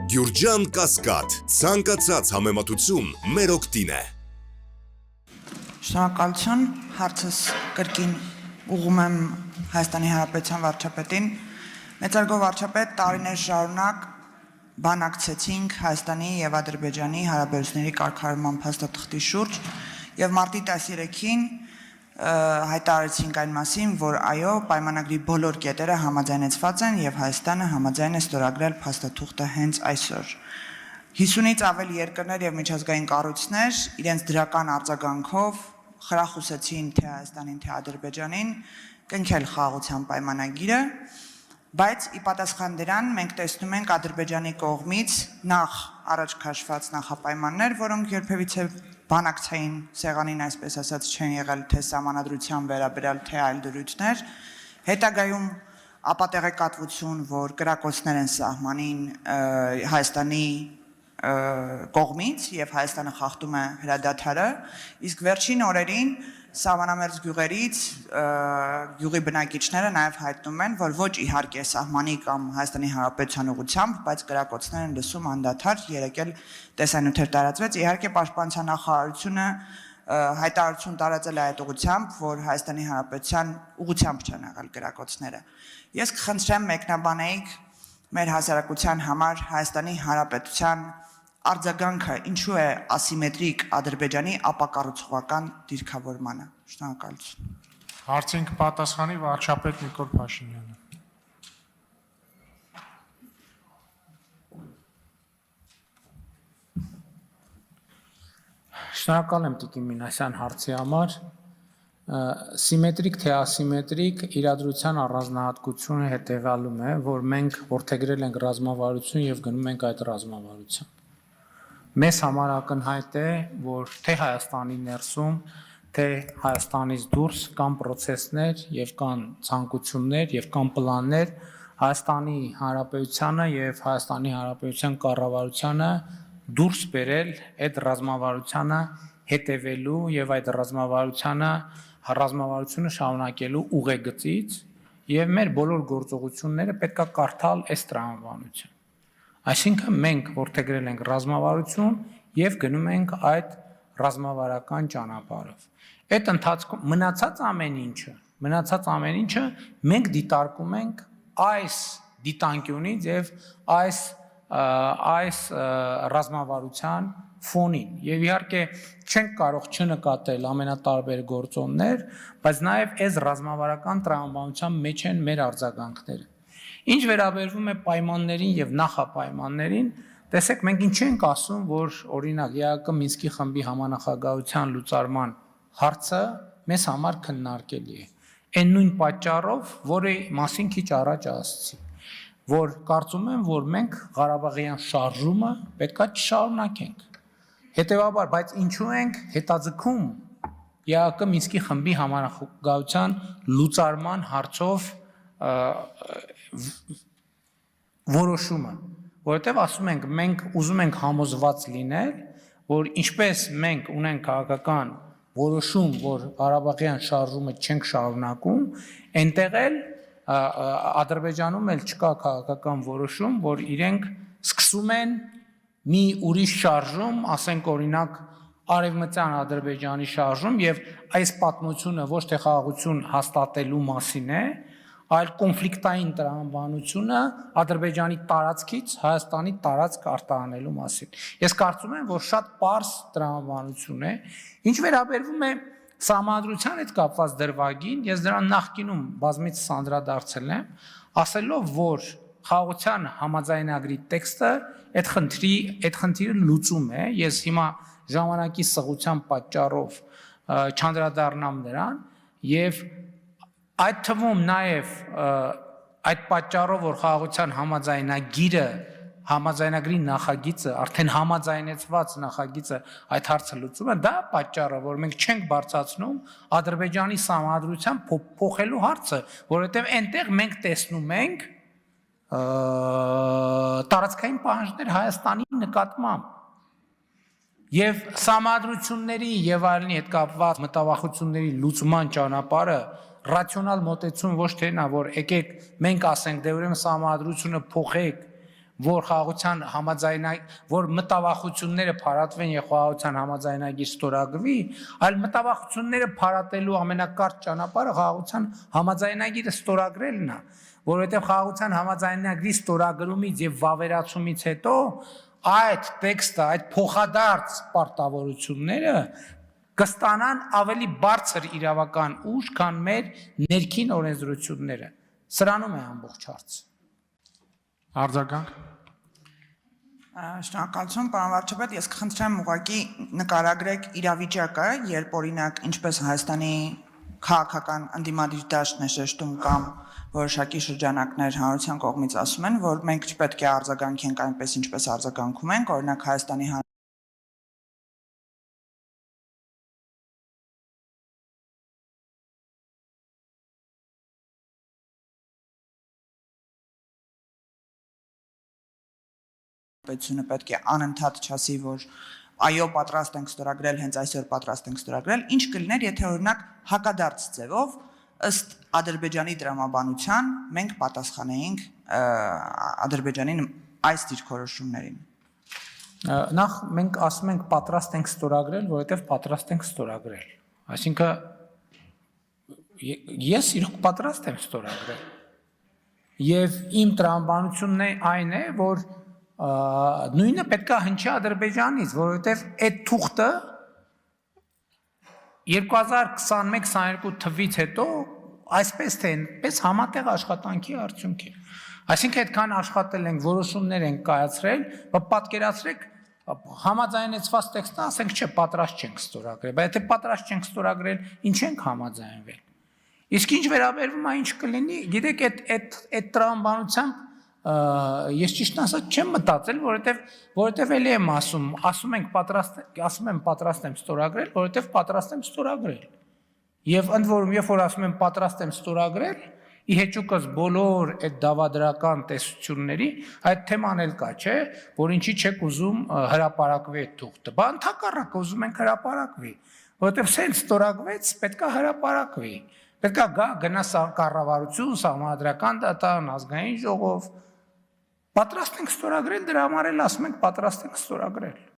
Գյուրջան Կասկադ, ցանկացած համեմատություն մեր օգտին է։ Շնորհակալություն, հարցս կրկին ուղղում եմ Հայաստանի Հանրապետության վարչապետին։ Մեծարգո վարչապետ, տարիներ շարունակ բանակցեցինք Հայաստանի եւ Ադրբեջանի հարաբերությունների կարգավորման փաստաթղթի շուրջ եւ մարտի 13-ին հայտարարեցինք այն մասին, որ այո, պայմանագրի բոլոր կետերը համաձայնեցված են եւ Հայաստանը համաձայն է ստորագրել փաստաթուղթը հենց այսօր։ 50-ից ավելի երկրներ եւ միջազգային կառույցներ իրենց դրական արձագանքով խրախուսեցին թե Հայաստանին, թե Ադրբեջանին կնքել խաղաղության պայմանագիրը, բայց ի պատասխան դրան մենք տեսնում ենք Ադրբեջանի կողմից նախ առաջ քաշված նախապայմաններ, որոնք երբևիցե բանակցային սեղանին, այսպես ասած, չեն եղել թե սահմանադրության վերաբերյալ, թե այլ դրույթներ, հետագայում ապատեղեկատվություն, որ կրակոցներ են սահմանին Հայաստանի կողմից եւ Հայաստանը խախտում է հրադադարը, իսկ վերջին օրերին սահմանամերձ գյուղերից գյուղի բնակիչները նաև հայտնում են, որ ոչ իհարկե սահմանի կամ Հայաստանի Հանրապետության ուղղությամբ, բայց կրակոցներ են լսում անդադար, երեկ էլ տեսանյութեր տարածվեց, իհարկե Պաշտպանության նախարարությունը հայտարարություն տարածել է այդ ուղղությամբ, որ Հայաստանի Հանրապետության ուղղությամբ չեն եղել կրակոցները։ Ես կխնդրեմ մեկնաբանեիք մեր հասարակության համար Հայաստանի Հանրապետության արձագանքը ինչու է ասիմետրիկ Ադրբեջանի ապակառուցողական դիրքավորմանը։ Շնորհակալություն։ Հարցին կպատասխանի վարչապետ Նիկոլ Փաշինյանը։ Շնորհակալ եմ Տիկին Մինասյան հարցի համար։ Սիմետրիկ թե ասիմետրիկ իրադրության առանձնահատկությունը հետևյալում է, որ մենք որդեգրել ենք ռազմավարություն եւ գնում ենք այդ ռազմավարությամբ։ Մեզ համար ակնհայտ է, որ թե Հայաստանի ներսում, թե Հայաստանից դուրս կան պրոցեսներ եւ կան ցանկություններ եւ կան պլաններ Հայաստանի Հանրապետությանը եւ Հայաստանի Հանրապետության կառավարությանը դուրս բերել այդ ռազմավարությանը հետևելու եւ այդ ռազմավարությունը շարունակելու ուղեգծից եւ մեր բոլոր գործողությունները պետքա կարդալ այս տրամաբանությամբ։ Այսինքն մենք որդեգրել ենք ռազմավարություն եւ գնում ենք այդ ռազմավարական ճանապարհով։ Այդ ընթացքում մնացած ամեն ինչը մենք դիտարկում ենք այս դիտանկյունից եւ այս ռազմավարության ֆոնին։ Եվ իհարկե չենք կարող չնկատել ամենատարբեր գործոններ, բայց նաեւ այս ռազմավարական տրամաբանության մեջ են մեր արձագանքները։ Ինչ վերաբերվում է պայմաններին եւ նախապայմաններին, տեսեք, մենք ինչ ենք ասում, որ օրինակ ԵԱԿ Մինսկի խմբի համանախագահության լուծարման հարցը մեզ համար քննարկելի է։ Այն նույն պատճառով, որի մասին քիչ առաջ ասացի, որ կարծում եմ, որ մենք Ղարաբաղյան շարժումը պետքա չշարունակենք։ Հետևաբար, բայց ինչու ենք հետաձգում ԵԱԿ Մինսկի խմբի համանախագահության լուծարման հարցով որոշումը, որովհետև ասում ենք, մենք ուզում ենք համոզված լինել, որ ինչպես մենք ունենք քաղաքական որոշում, որ Ղարաբաղյան շարժումը չենք շարունակում, այնտեղ էլ Ադրբեջանում էլ չկա քաղաքական որոշում, որ իրենք սկսում են մի ուրիշ շարժում, ասենք օրինակ Արևմտյան Ադրբեջանի շարժում եւ այս պատմությունը ոչ թե խաղաղություն հաստատելու մասին է, այլ կոնֆլիկտային տրամաբանությունը Ադրբեջանի տարածքից Հայաստանի տարածք արտահանելու մասին։ Ես կարծում եմ, որ շատ պարզ տրամաբանություն է, ինչ վերաբերվում է սահմանադրության հետ կապված դրվագին, ես դրան նախկինում բազմիցս անդրադարձել եմ, ասելով, որ խաղաղության համաձայնագրի տեքստը այդ խնդիրը լուծում է, ես հիմա ժամանակի սղության պատճառով չանդրադառնամ նրան եւ այդ թվում նաև այդ պատճառով, որ խաղաղության համաձայնագրի նախագիծը, արդեն համաձայնեցված նախագիծը այդ հարցը լուծում է, դա պատճառը, որ մենք չենք բարձրացնում Ադրբեջանի սահմանադրության փոխելու հարցը, որովհետև այնտեղ մենք տեսնում ենք տարածքային պահանջներ Հայաստանի նկատմամբ եւ սահմանադրությունների եւ այլնի հետ կապված մտավախությունների լուծման ճանապարհը ռացիոնալ մոտեցում ոչ թե նա, որ եկեք մենք ասենք, դե ուրեմն սահմանադրությունը փոխեք, որ խաղաղության որ մտավախությունները փարատվեն եւ խաղաղության համաձայնագիր ստորագրվի, այլ մտավախությունները փարատելու ամենակարճ ճանապարհը խաղաղության համաձայնագիրը ստորագրելն է, որովհետեւ խաղաղության համաձայնագրի ստորագրումից եւ վավերացումից հետո այդ տեքստը, այդ փոխադարձ պարտավորությունները կստանան ավելի բարձր իրավական ուժ, քան մեր ներքին օրենսդրությունները։ Սրանում է ամբողջ հարցը։ Արձագանք։ Շնորհակալություն, պարոն վարչապետ, ես կխնդրեմ ուղղակի նկարագրեք իրավիճակը, երբ օրինակ ինչպես Հայաստանի քաղաքական ընդդիմադիր դաշտն է շեշտում կամ որոշակի շրջանակներ հանրության կողմից ասում են, որ մենք չպետք է արձագանքենք այնպես, ինչպես արձագանքում ենք, օրինակ Հայաստանի պետությունը պետք է անընդհատ չասի, որ այո, պատրաստ ենք ստորագրել, հենց այսօր պատրաստ ենք ստորագրել, ինչ կլիներ, եթե օրինակ հակադարձ ձևով ըստ Ադրբեջանի տրամաբանության մենք պատասխանեինք Ադրբեջանի այս դիրքորոշումներին։ Նախ մենք ասում ենք պատրաստ ենք ստորագրել, որովհետև պատրաստ ենք ստորագրել։ Այսինքն ես իրոք պատրաստ եմ ստորագրել։ Եվ իմ տրամաբանությունն այն է, որ նույնը պետք է հնչի Ադրբեջանից, որովհետև այդ թուղթը 2021-22 թվից հետո այսպես թե այնպես համատեղ աշխատանքի արդյունք է։ Այսինքն այդքան աշխատել ենք, որոշումներ ենք կայացրել, բայց պատկերացրեք համաձայնեցված տեքստը, ասենք չէ, պատրաստ չենք ստորագրել, բայց եթե պատրաստ չենք ստորագրել, ինչ ենք համաձայնվել։ Իսկ ինչ վերաբերվում է ինչ կլինի, գիտեք, այդ տրամաբանությամբ ես ճիշտ ասած չեմ մտածել, որովհետև էլի եմ ասում եմ պատրաստ եմ ստորագրել, որովհետև պատրաստ եմ ստորագրել։ Եվ ընդ որում, երբ որ ասում եմ պատրաստ եմ ստորագրել, ի հեճուկս բոլոր այդ դավադրական տեսությունների այդ թեման էլ կա, չէ, որ ինչի չեք ուզում հրապարակվի այդ թուղթը։ Բա ընդհակառակը ուզում ենք հրապարակվի, որովհետև սենց ստորագրվեց, պետքա հրապարակվի։ Պետքա գնա կառավարություն, սահմանադրական դատարան, ազգային ժողով։ Պատրաստ ենք ստորագրել, դրա համար էլ ասում ենք պատրաստ ենք ստորագրել։